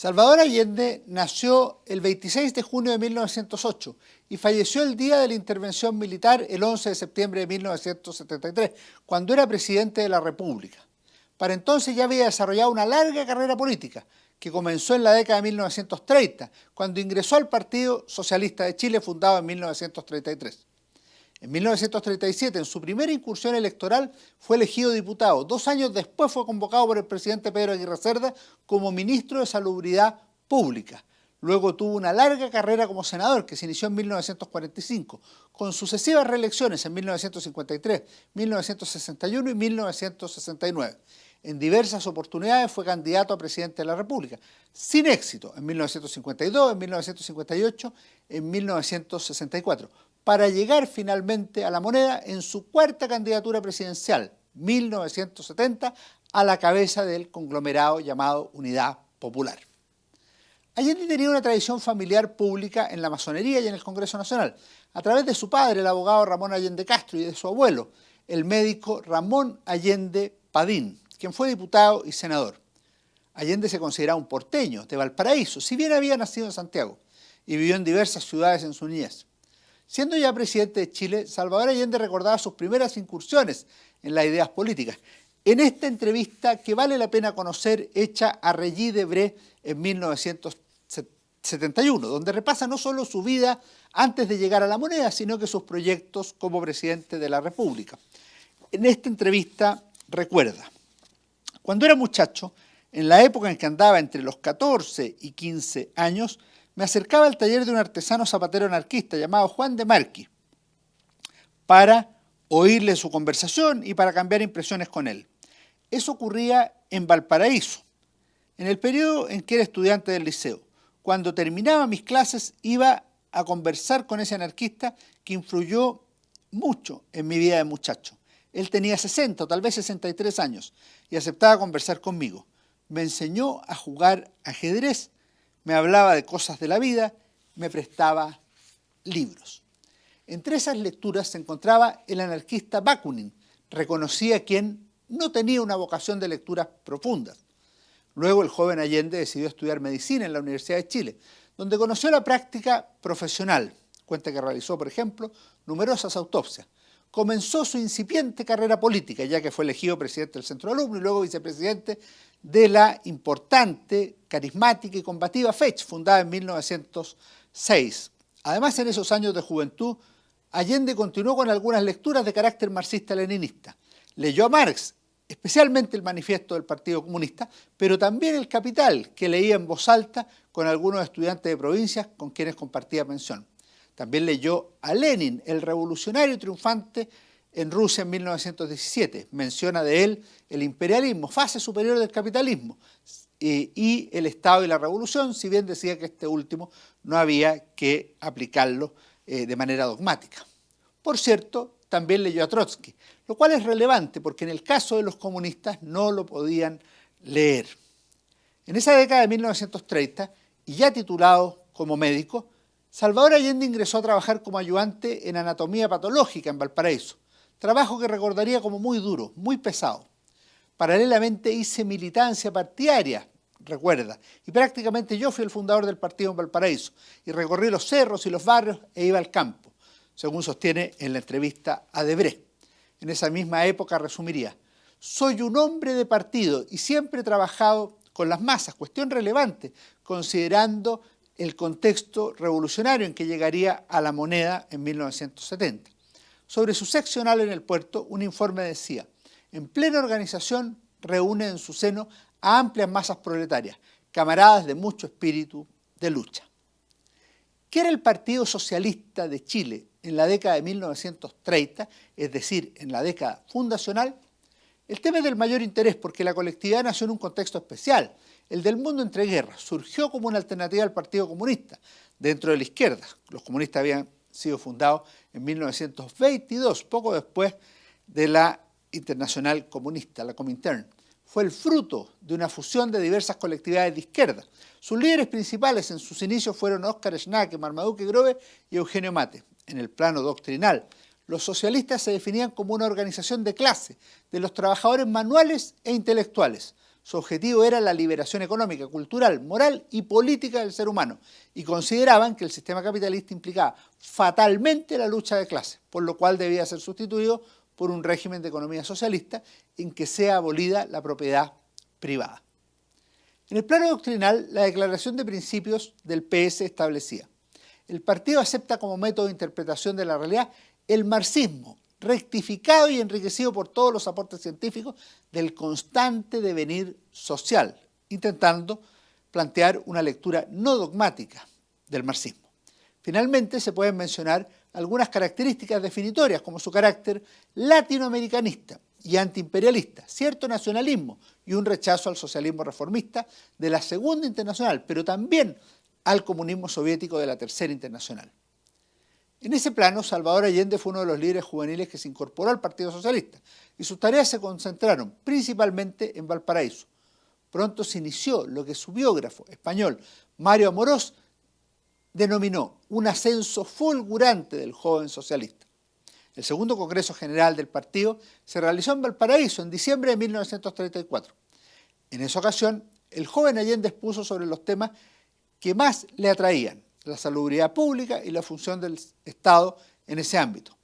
Salvador Allende nació el 26 de junio de 1908 y falleció el día de la intervención militar el 11 de septiembre de 1973, cuando era presidente de la República. Para entonces ya había desarrollado una larga carrera política, que comenzó en la década de 1930, cuando ingresó al Partido Socialista de Chile, fundado en 1933. En 1937, en su primera incursión electoral, fue elegido diputado. 2 años después fue convocado por el presidente Pedro Aguirre Cerda como ministro de Salubridad Pública. Luego tuvo una larga carrera como senador que se inició en 1945, con sucesivas reelecciones en 1953, 1961 y 1969. En diversas oportunidades fue candidato a presidente de la República, sin éxito en 1952, en 1958, en 1964, para llegar finalmente a la moneda en su cuarta candidatura presidencial, 1970, a la cabeza del conglomerado llamado Unidad Popular. Allende tenía una tradición familiar pública en la masonería y en el Congreso Nacional, a través de su padre, el abogado Ramón Allende Castro, y de su abuelo, el médico Ramón Allende Padín, quien fue diputado y senador. Allende se consideraba un porteño de Valparaíso, si bien había nacido en Santiago, y vivió en diversas ciudades en su niñez. Siendo ya presidente de Chile, Salvador Allende recordaba sus primeras incursiones en las ideas políticas. En esta entrevista, que vale la pena conocer, hecha a Regis Debray en 1971, donde repasa no solo su vida antes de llegar a la moneda, sino que sus proyectos como presidente de la República. En esta entrevista recuerda: cuando era muchacho, en la época en que andaba entre los 14 y 15 años, me acercaba al taller de un artesano zapatero anarquista llamado Juan de Marquis para oírle su conversación y para cambiar impresiones con él. Eso ocurría en Valparaíso, en el periodo en que era estudiante del liceo. Cuando terminaba mis clases iba a conversar con ese anarquista que influyó mucho en mi vida de muchacho. Él tenía 60 o tal vez 63 años y aceptaba conversar conmigo. Me enseñó a jugar ajedrez, me hablaba de cosas de la vida, me prestaba libros. Entre esas lecturas se encontraba el anarquista Bakunin. Reconocía quien no tenía una vocación de lecturas profundas. Luego el joven Allende decidió estudiar medicina en la Universidad de Chile, donde conoció la práctica profesional. Cuenta que realizó, por ejemplo, numerosas autopsias. Comenzó su incipiente carrera política, ya que fue elegido presidente del Centro Alumno y luego vicepresidente de la importante, carismática y combativa FECH, fundada en 1906. Además, en esos años de juventud, Allende continuó con algunas lecturas de carácter marxista-leninista. Leyó a Marx, especialmente el manifiesto del Partido Comunista, pero también el Capital, que leía en voz alta con algunos estudiantes de provincias con quienes compartía pensión. También leyó a Lenin, el revolucionario triunfante en Rusia en 1917. Menciona de él el imperialismo, fase superior del capitalismo, y el Estado y la revolución, si bien decía que este último no había que aplicarlo de manera dogmática. Por cierto, también leyó a Trotsky, lo cual es relevante porque en el caso de los comunistas no lo podían leer. En esa década de 1930, y ya titulado como médico, Salvador Allende ingresó a trabajar como ayudante en anatomía patológica en Valparaíso, trabajo que recordaría como muy duro, muy pesado. Paralelamente hice militancia partidaria, recuerda, y prácticamente yo fui el fundador del partido en Valparaíso, y recorrí los cerros y los barrios e iba al campo, según sostiene en la entrevista a Debray. En esa misma época resumiría: soy un hombre de partido y siempre he trabajado con las masas, cuestión relevante, considerando el contexto revolucionario en que llegaría a la moneda en 1970. Sobre su seccional en el puerto, un informe decía: en plena organización reúne en su seno a amplias masas proletarias, camaradas de mucho espíritu de lucha. ¿Qué era el Partido Socialista de Chile en la década de 1930, es decir, en la década fundacional? El tema es del mayor interés porque la colectividad nació en un contexto especial, el del mundo entre guerras. Surgió como una alternativa al Partido Comunista dentro de la izquierda. Los comunistas habían sido fundados en 1922, poco después de la Internacional Comunista, la Comintern. Fue el fruto de una fusión de diversas colectividades de izquierda. Sus líderes principales en sus inicios fueron Óscar Schnake, Marmaduke Grove y Eugenio Mate. En el plano doctrinal, los socialistas se definían como una organización de clase, de los trabajadores manuales e intelectuales. Su objetivo era la liberación económica, cultural, moral y política del ser humano, y consideraban que el sistema capitalista implicaba fatalmente la lucha de clases, por lo cual debía ser sustituido por un régimen de economía socialista en que sea abolida la propiedad privada. En el plano doctrinal, la declaración de principios del PS establecía: el partido acepta como método de interpretación de la realidad el marxismo, rectificado y enriquecido por todos los aportes científicos del constante devenir social, intentando plantear una lectura no dogmática del marxismo. Finalmente, se pueden mencionar algunas características definitorias, como su carácter latinoamericanista y antiimperialista, cierto nacionalismo y un rechazo al socialismo reformista de la Segunda Internacional, pero también al comunismo soviético de la Tercera Internacional. En ese plano, Salvador Allende fue uno de los líderes juveniles que se incorporó al Partido Socialista y sus tareas se concentraron principalmente en Valparaíso. Pronto se inició lo que su biógrafo español, Mario Amorós, denominó un ascenso fulgurante del joven socialista. El segundo Congreso General del partido se realizó en Valparaíso en diciembre de 1934. En esa ocasión, el joven Allende expuso sobre los temas que más le atraían: la salubridad pública y la función del Estado en ese ámbito.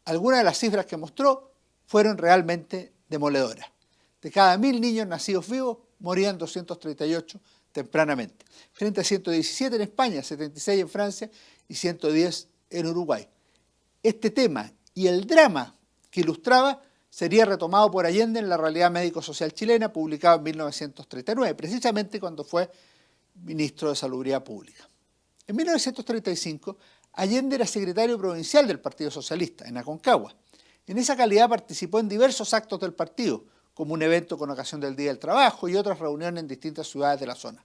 Algunas de las cifras que mostró fueron realmente demoledoras. De cada 1000 niños nacidos vivos, morían 238 tempranamente, frente a 117 en España, 76 en Francia y 110 en Uruguay. Este tema y el drama que ilustraba sería retomado por Allende en La realidad médico-social chilena, publicado en 1939, precisamente cuando fue ministro de Salubridad Pública. En 1935, Allende era secretario provincial del Partido Socialista, en Aconcagua. En esa calidad participó en diversos actos del partido, como un evento con ocasión del Día del Trabajo y otras reuniones en distintas ciudades de la zona.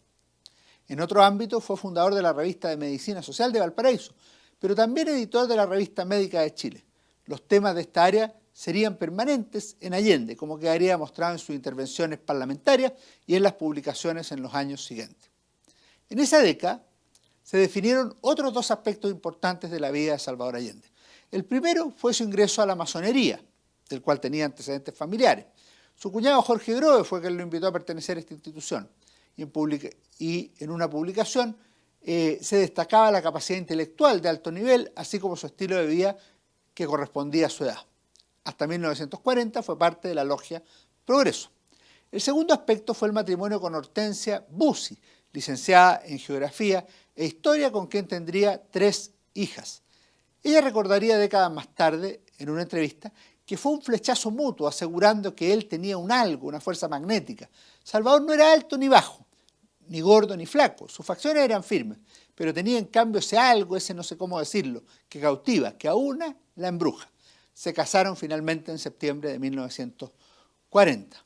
En otro ámbito, fue fundador de la revista de Medicina Social de Valparaíso, pero también editor de la revista Médica de Chile. Los temas de esta área serían permanentes en Allende, como quedaría demostrado en sus intervenciones parlamentarias y en las publicaciones en los años siguientes. En esa década se definieron otros dos aspectos importantes de la vida de Salvador Allende. El primero fue su ingreso a la masonería, del cual tenía antecedentes familiares. Su cuñado Jorge Grove fue quien lo invitó a pertenecer a esta institución, y en una publicación se destacaba la capacidad intelectual de alto nivel, así como su estilo de vida que correspondía a su edad. Hasta 1940 fue parte de la logia Progreso. El segundo aspecto fue el matrimonio con Hortensia Bussi, licenciada en Geografía e Historia, con quien tendría 3 hijas. Ella recordaría décadas más tarde, en una entrevista, que fue un flechazo mutuo, asegurando que él tenía un algo, una fuerza magnética. Salvador no era alto ni bajo, ni gordo ni flaco, sus facciones eran firmes, pero tenía en cambio ese algo, ese no sé cómo decirlo, que cautiva, que a una la embruja. Se casaron finalmente en septiembre de 1940.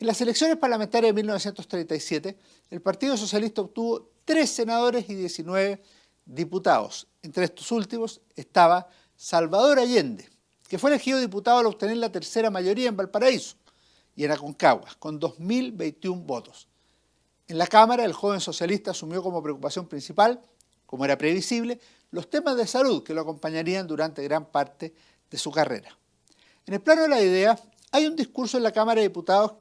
En las elecciones parlamentarias de 1937, el Partido Socialista obtuvo 3 senadores y 19 diputados. Entre estos últimos estaba Salvador Allende, que fue elegido diputado al obtener la tercera mayoría en Valparaíso y en Aconcagua, con 2.021 votos. En la Cámara, el joven socialista asumió como preocupación principal, como era previsible, los temas de salud que lo acompañarían durante gran parte de su carrera. En el plano de la idea, hay un discurso en la Cámara de Diputados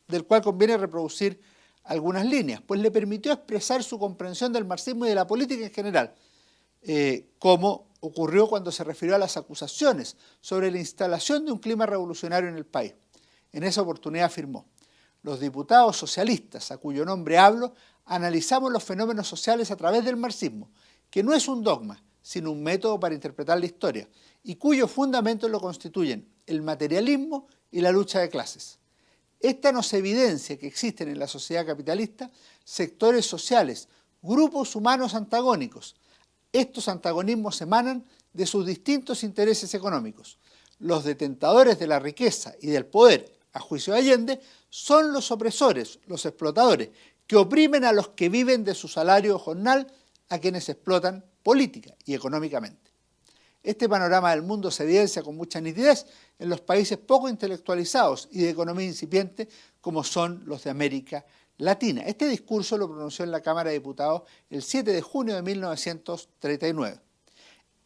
del cual conviene reproducir algunas líneas, pues le permitió expresar su comprensión del marxismo y de la política en general, como ocurrió cuando se refirió a las acusaciones sobre la instalación de un clima revolucionario en el país. En esa oportunidad afirmó: los diputados socialistas, a cuyo nombre hablo, analizamos los fenómenos sociales a través del marxismo, que no es un dogma, sino un método para interpretar la historia, y cuyos fundamentos lo constituyen el materialismo y la lucha de clases. Esta nos evidencia que existen en la sociedad capitalista sectores sociales, grupos humanos antagónicos. Estos antagonismos emanan de sus distintos intereses económicos. Los detentadores de la riqueza y del poder, a juicio de Allende, son los opresores, los explotadores, que oprimen a los que viven de su salario o jornal, a quienes explotan política y económicamente. Este panorama del mundo se evidencia con mucha nitidez en los países poco intelectualizados y de economía incipiente como son los de América Latina. Este discurso lo pronunció en la Cámara de Diputados el 7 de junio de 1939.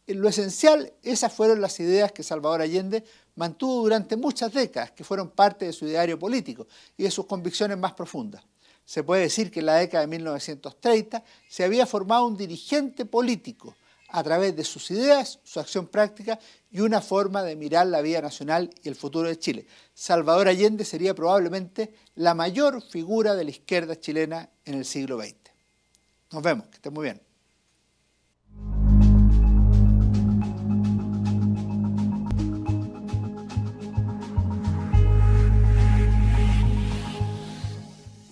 En lo esencial, esas fueron las ideas que Salvador Allende mantuvo durante muchas décadas, que fueron parte de su ideario político y de sus convicciones más profundas. Se puede decir que en la década de 1930 se había formado un dirigente político a través de sus ideas, su acción práctica y una forma de mirar la vida nacional y el futuro de Chile. Salvador Allende sería probablemente la mayor figura de la izquierda chilena en el siglo XX. Nos vemos, que estén muy bien.